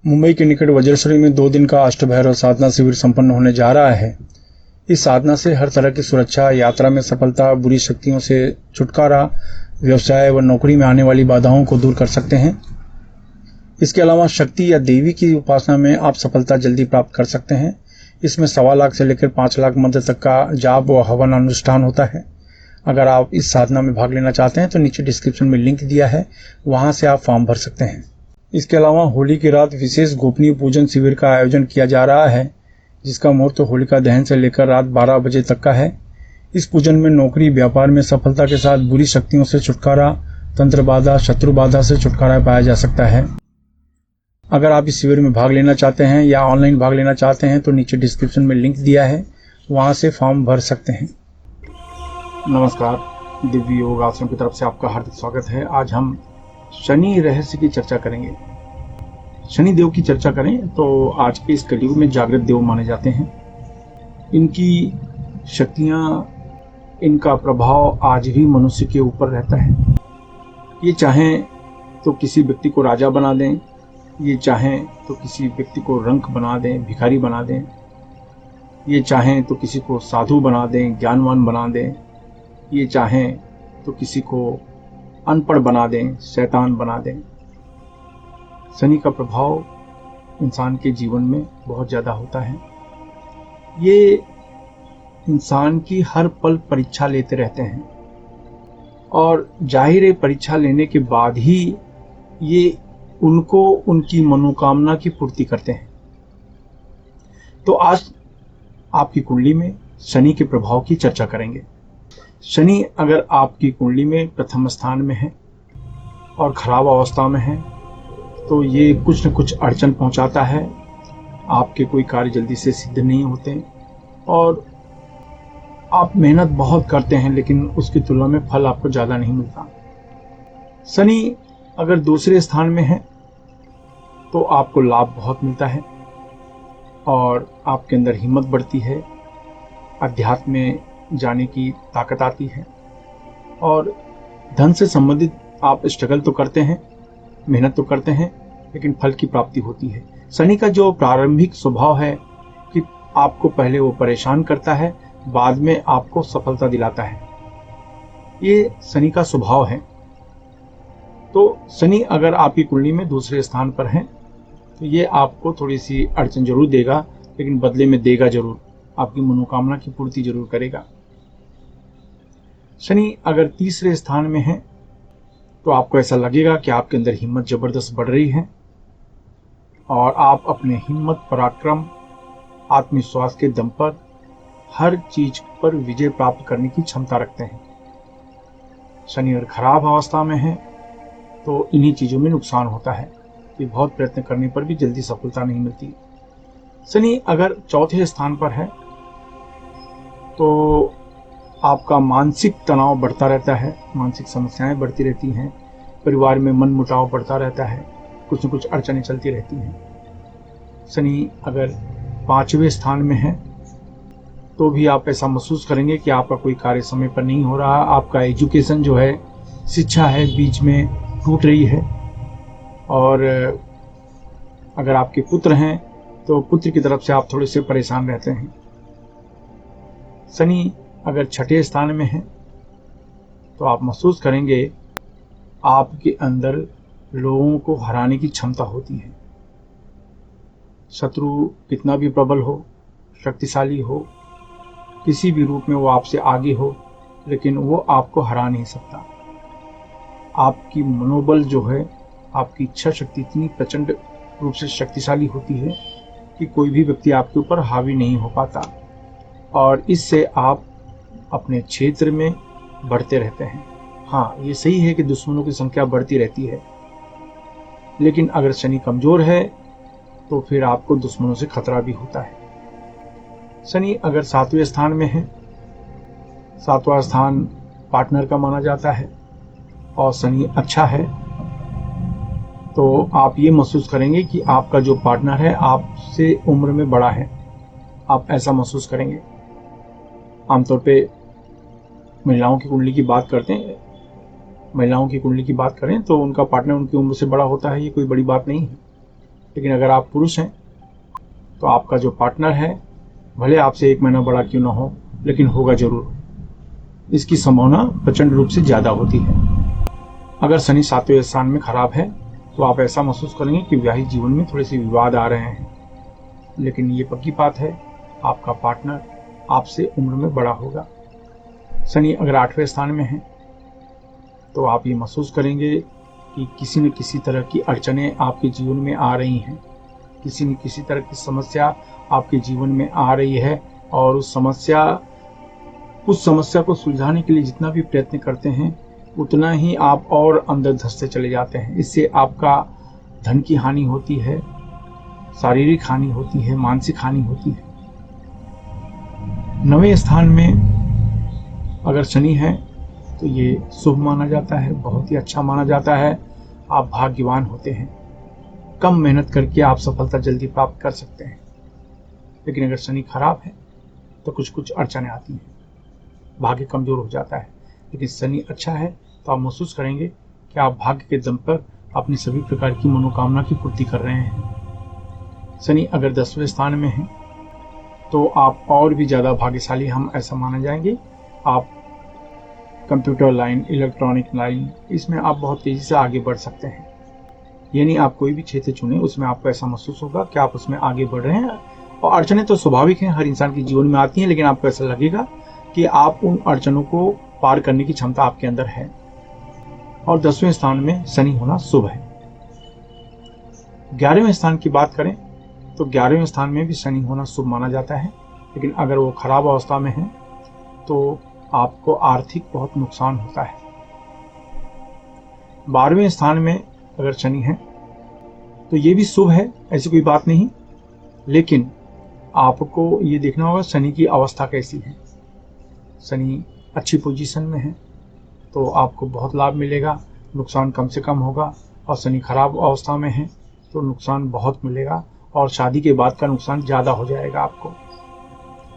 मुंबई के निकट वज्रश्री में 2 दिन का अष्टभैरव साधना शिविर संपन्न होने जा रहा है। इस साधना से हर तरह की सुरक्षा, यात्रा में सफलता, बुरी शक्तियों से छुटकारा, व्यवसाय व नौकरी में आने वाली बाधाओं को दूर कर सकते हैं। इसके अलावा शक्ति या देवी की उपासना में आप सफलता जल्दी प्राप्त कर सकते हैं। इसमें 1.25 लाख से लेकर 5 लाख मंत्र तक का जाप व हवन अनुष्ठान होता है। अगर आप इस साधना में भाग लेना चाहते हैं तो नीचे डिस्क्रिप्शन में लिंक दिया है, वहां से आप फॉर्म भर सकते हैं। इसके अलावा होली की रात विशेष गोपनीय पूजन शिविर का आयोजन किया जा रहा है, जिसका मुहूर्त होलिका दहन से लेकर रात 12 बजे तक का है। इस पूजन में नौकरी व्यापार में सफलता के साथ बुरी शक्तियों से छुटकारा, तंत्र बाधा, शत्रु बाधा से छुटकारा पाया जा सकता है। अगर आप इस शिविर में भाग लेना चाहते हैं या ऑनलाइन भाग लेना चाहते हैं तो नीचे डिस्क्रिप्शन में लिंक दिया है, वहां से फॉर्म भर सकते हैं। नमस्कार, दिव्य योग आश्रम की तरफ से आपका हार्दिक स्वागत है। आज हम शनि रहस्य की चर्चा करेंगे। शनि देव की चर्चा करें तो आज के इस कलयुग में जागृत देव माने जाते हैं। इनकी शक्तियां, इनका प्रभाव आज भी मनुष्य के ऊपर रहता है। ये चाहें तो किसी व्यक्ति को राजा बना दें, ये चाहें तो किसी व्यक्ति को रंक बना दें, भिखारी बना दें, ये चाहें तो किसी को साधु बना दें, ज्ञानवान बना दें, ये चाहें तो किसी को अनपढ़ बना दें, शैतान बना दें। शनि का प्रभाव इंसान के जीवन में बहुत ज़्यादा होता है। ये इंसान की हर पल परीक्षा लेते रहते हैं और जाहिर है परीक्षा लेने के बाद ही ये उनको उनकी मनोकामना की पूर्ति करते हैं। तो आज आपकी कुंडली में शनि के प्रभाव की चर्चा करेंगे। शनि अगर आपकी कुंडली में प्रथम स्थान में है और खराब अवस्था में है तो ये कुछ न कुछ अड़चन पहुंचाता है। आपके कोई कार्य जल्दी से सिद्ध नहीं होते और आप मेहनत बहुत करते हैं लेकिन उसकी तुलना में फल आपको ज़्यादा नहीं मिलता। शनि अगर दूसरे स्थान में है तो आपको लाभ बहुत मिलता है और आपके अंदर हिम्मत बढ़ती है, अध्यात्म में जाने की ताकत आती है और धन से संबंधित आप स्ट्रगल तो करते हैं, मेहनत तो करते हैं, लेकिन फल की प्राप्ति होती है। शनि का जो प्रारंभिक स्वभाव है कि आपको पहले वो परेशान करता है, बाद में आपको सफलता दिलाता है। ये शनि का स्वभाव है। तो शनि अगर आपकी कुंडली में दूसरे स्थान पर है तो ये आपको थोड़ी सी अड़चन जरूर देगा, लेकिन बदले में देगा जरूर, आपकी मनोकामना की पूर्ति जरूर करेगा। शनि अगर तीसरे स्थान में है तो आपको ऐसा लगेगा कि आपके अंदर हिम्मत जबरदस्त बढ़ रही है और आप अपने हिम्मत, पराक्रम, आत्मविश्वास के दम पर हर चीज पर विजय प्राप्त करने की क्षमता रखते हैं। शनि अगर खराब अवस्था में है तो इन्हीं चीजों में नुकसान होता है कि बहुत प्रयत्न करने पर भी जल्दी सफलता नहीं मिलती। शनि अगर चौथे स्थान पर है तो आपका मानसिक तनाव बढ़ता रहता है, मानसिक समस्याएं बढ़ती रहती हैं, परिवार में मन मुटाव बढ़ता रहता है, कुछ न कुछ अड़चनें चलती रहती हैं। शनि अगर 5वें स्थान में है तो भी आप ऐसा महसूस करेंगे कि आपका कोई कार्य समय पर नहीं हो रहा, आपका एजुकेशन जो है, शिक्षा है, बीच में टूट रही है और अगर आपके पुत्र हैं तो पुत्र की तरफ से आप थोड़े से परेशान रहते हैं। शनि अगर 6ठे स्थान में है तो आप महसूस करेंगे आपके अंदर लोगों को हराने की क्षमता होती है। शत्रु कितना भी प्रबल हो, शक्तिशाली हो, किसी भी रूप में वो आपसे आगे हो, लेकिन वो आपको हरा नहीं सकता। आपकी मनोबल जो है, आपकी इच्छा शक्ति इतनी प्रचंड रूप से शक्तिशाली होती है कि कोई भी व्यक्ति आपके ऊपर हावी नहीं हो पाता और इससे आप अपने क्षेत्र में बढ़ते रहते हैं। हाँ, ये सही है कि दुश्मनों की संख्या बढ़ती रहती है, लेकिन अगर शनि कमजोर है तो फिर आपको दुश्मनों से खतरा भी होता है। शनि अगर 7वें स्थान में है, 7वां स्थान पार्टनर का माना जाता है और शनि अच्छा है तो आप ये महसूस करेंगे कि आपका जो पार्टनर है आपसे उम्र में बड़ा है, आप ऐसा महसूस करेंगे। आमतौर पे महिलाओं की कुंडली की बात करें तो उनका पार्टनर उनकी उम्र से बड़ा होता है, ये कोई बड़ी बात नहीं है। लेकिन अगर आप पुरुष हैं तो आपका जो पार्टनर है भले आपसे 1 महीना बड़ा क्यों ना हो, लेकिन होगा जरूर। इसकी संभावना प्रचंड रूप से ज़्यादा होती है। अगर शनि 7वें स्थान में खराब है तो आप ऐसा महसूस करेंगे कि वैवाहिक जीवन में थोड़े से विवाद आ रहे हैं, लेकिन ये पक्की बात है, आपका पार्टनर आपसे उम्र में बड़ा होगा। शनि अगर 8वें स्थान में है तो आप ये महसूस करेंगे कि किसी न किसी तरह की अड़चनें आपके जीवन में आ रही हैं, किसी न किसी तरह की समस्या आपके जीवन में आ रही है, और उस समस्या को सुलझाने के लिए जितना भी प्रयत्न करते हैं उतना ही आप और अंदर धंसते चले जाते हैं। इससे आपका धन की हानि होती है, शारीरिक हानि होती है, मानसिक हानि होती है। 9वें स्थान में अगर शनि है तो ये शुभ माना जाता है, बहुत ही अच्छा माना जाता है। आप भाग्यवान होते हैं, कम मेहनत करके आप सफलता जल्दी प्राप्त कर सकते हैं। लेकिन अगर शनि खराब है तो कुछ अड़चनें आती हैं, भाग्य कमजोर हो जाता है। लेकिन शनि अच्छा है तो आप महसूस करेंगे कि आप भाग्य के दम पर अपनी सभी प्रकार की मनोकामना की पूर्ति कर रहे हैं। शनि अगर 10वें स्थान में है तो आप और भी ज़्यादा भाग्यशाली, हम ऐसा माना जाएंगे। आप कंप्यूटर लाइन, इलेक्ट्रॉनिक लाइन, इसमें आप बहुत तेज़ी से आगे बढ़ सकते हैं। यानी आप कोई भी क्षेत्र चुने उसमें आपको ऐसा महसूस होगा कि आप उसमें आगे बढ़ रहे हैं। और अड़चनें तो स्वाभाविक हैं, हर इंसान के जीवन में आती हैं, लेकिन आपको ऐसा लगेगा कि आप उन अड़चनों को पार करने की क्षमता आपके अंदर है। और 10वें स्थान में शनि होना शुभ है। 11वें स्थान की बात करें तो 11वें स्थान में भी शनि होना शुभ माना जाता है, लेकिन अगर वो खराब अवस्था में है तो आपको आर्थिक बहुत नुकसान होता है। 12वें स्थान में अगर शनि है तो ये भी शुभ है, ऐसी कोई बात नहीं, लेकिन आपको ये देखना होगा शनि की अवस्था कैसी है। शनि अच्छी पोजीशन में है तो आपको बहुत लाभ मिलेगा, नुकसान कम से कम होगा। और शनि खराब अवस्था में है तो नुकसान बहुत मिलेगा, और शादी के बाद का नुकसान ज़्यादा हो जाएगा आपको।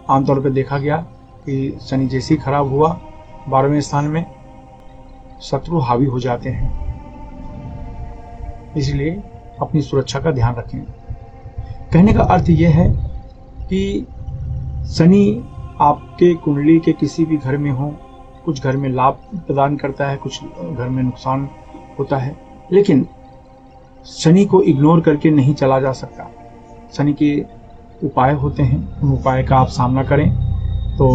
आमतौर पर देखा गया कि शनि जैसे ही खराब हुआ 12वें स्थान में, शत्रु हावी हो जाते हैं। इसलिए अपनी सुरक्षा का ध्यान रखें। कहने का अर्थ यह है कि शनि आपके कुंडली के किसी भी घर में हो, कुछ घर में लाभ प्रदान करता है, कुछ घर में नुकसान होता है, लेकिन शनि को इग्नोर करके नहीं चला जा सकता। शनि के उपाय होते हैं, उन उपाय का आप सामना करें तो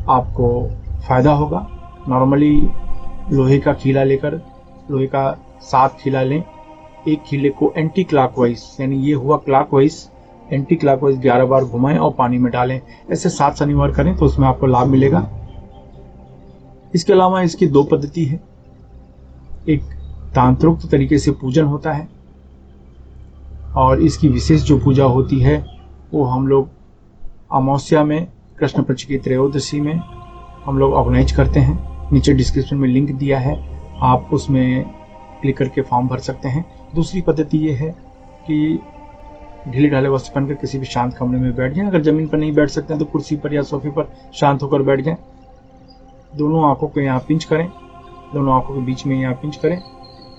आपको फायदा होगा। नॉर्मली लोहे का खीला लेकर, लोहे का 7 खीला लें, एक खीले को एंटी क्लॉकवाइज, यानी ये हुआ क्लॉकवाइज, एंटी क्लॉकवाइज 11 बार घुमाएं और पानी में डालें। ऐसे 7 शनिवार करें तो उसमें आपको लाभ मिलेगा। इसके अलावा इसकी 2 पद्धति है। एक तांत्रोक्त तरीके से पूजन होता है, और इसकी विशेष जो पूजा होती है वो हम लोग अमावस्या में, कृष्ण पक्ष की त्रयोदशी में हम लोग ऑर्गेनाइज करते हैं। नीचे डिस्क्रिप्शन में लिंक दिया है, आप उसमें क्लिक करके फॉर्म भर सकते हैं। दूसरी पद्धति ये है कि ढीले ढाले वस्त्र पहनकर किसी भी शांत कमरे में बैठ जाएं। अगर जमीन पर नहीं बैठ सकते हैं तो कुर्सी पर या सोफे पर शांत होकर बैठ जाएं। दोनों आंखों को यहाँ पिंच करें, दोनों आंखों के बीच में यहाँ पिंच करें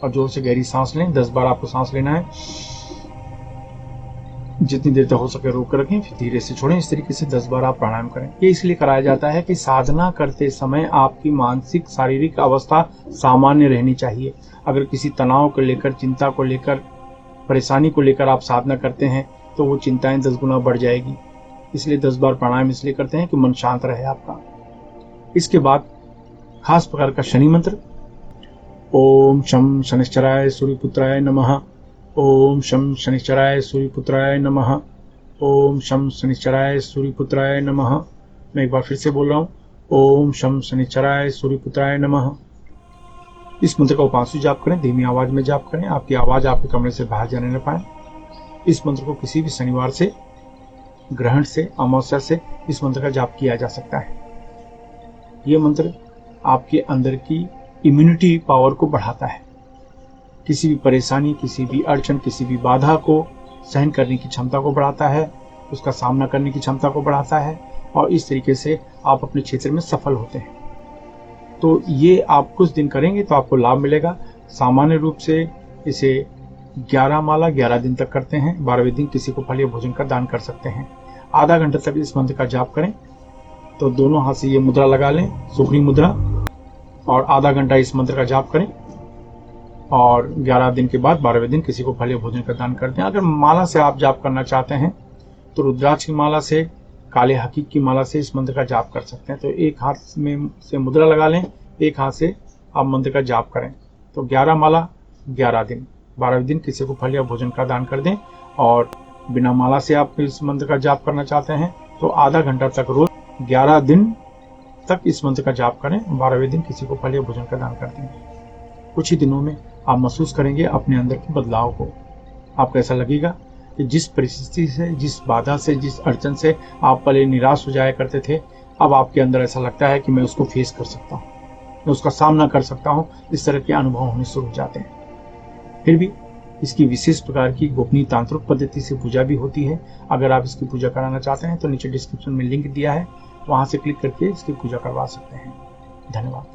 और जोर से गहरी सांस लें। 10 बार आपको सांस लेना है, जितनी देर तक हो सके रोक कर रखें, फिर धीरे से छोड़ें। इस तरीके से 10 बार आप प्राणायाम करें। ये इसलिए कराया जाता है कि साधना करते समय आपकी मानसिक शारीरिक अवस्था सामान्य रहनी चाहिए। अगर किसी तनाव को लेकर, चिंता को लेकर, परेशानी को लेकर आप साधना करते हैं तो वो चिंताएं 10 गुना बढ़ जाएगी। इसलिए 10 बार प्राणायाम इसलिए करते हैं कि मन शांत रहे आपका। इसके बाद खास प्रकार का शनि मंत्र, ओम शं शनिश्चराय सूर्यपुत्राय नमः, ओम शं शनिश्चराय सूर्यपुत्राय नमः, ओम शं शनिश्चराय सूर्यपुत्राय नमः। मैं एक बार फिर से बोल रहा हूँ, ओम शं शनिश्चराय सूर्यपुत्राय नमः। इस मंत्र का उपांशु जाप करें, धीमी आवाज में जाप करें, आपकी आवाज आपके कमरे से बाहर जाने न पाए। इस मंत्र को किसी भी शनिवार से, ग्रहण से, अमावस्या से इस मंत्र का जाप किया जा सकता है। यह मंत्र आपके अंदर की इम्यूनिटी पावर को बढ़ाता है। किसी भी परेशानी, किसी भी अड़चन, किसी भी बाधा को सहन करने की क्षमता को बढ़ाता है, उसका सामना करने की क्षमता को बढ़ाता है, और इस तरीके से आप अपने क्षेत्र में सफल होते हैं। तो ये आप कुछ दिन करेंगे तो आपको लाभ मिलेगा। सामान्य रूप से इसे 11 माला 11 दिन तक करते हैं। 12वें दिन किसी को फल या भोजन का दान कर सकते हैं। आधा घंटा तक इस मंत्र का जाप करें। तो दोनों हाथ से ये मुद्रा लगा लें, सुखड़ी मुद्रा, और आधा घंटा इस मंत्र का जाप करें और 11 दिन के बाद 12वें दिन किसी को फल या भोजन का दान कर दें। अगर माला से आप जाप करना चाहते हैं तो रुद्राक्ष की माला से, काले हकीक की माला से इस मंत्र का जाप कर सकते हैं। तो एक हाथ में से मुद्रा लगा लें, एक हाथ से आप मंत्र का जाप करें। तो 11 माला 11 दिन, 12वें दिन किसी को फल या भोजन का दान कर दें। और बिना माला से आप इस मंत्र का जाप करना चाहते हैं तो आधा घंटा तक रोज 11 दिन तक इस मंत्र का जाप करें। 12वें दिन किसी को फल या भोजन का दान कर दें। कुछ ही दिनों में आप महसूस करेंगे अपने अंदर के बदलाव को। आपको ऐसा लगेगा कि जिस परिस्थिति से, जिस बाधा से, जिस अड़चन से आप पहले निराश हो जाया करते थे, अब आपके अंदर ऐसा लगता है कि मैं उसको फेस कर सकता हूँ, मैं उसका सामना कर सकता हूँ। इस तरह के अनुभव होने शुरू हो जाते हैं। फिर भी इसकी विशेष प्रकार की गोपनीय तांत्रिक पद्धति से पूजा भी होती है। अगर आप इसकी पूजा कराना चाहते हैं तो नीचे डिस्क्रिप्शन में लिंक दिया है, वहां से क्लिक करके इसकी पूजा करवा सकते हैं। धन्यवाद।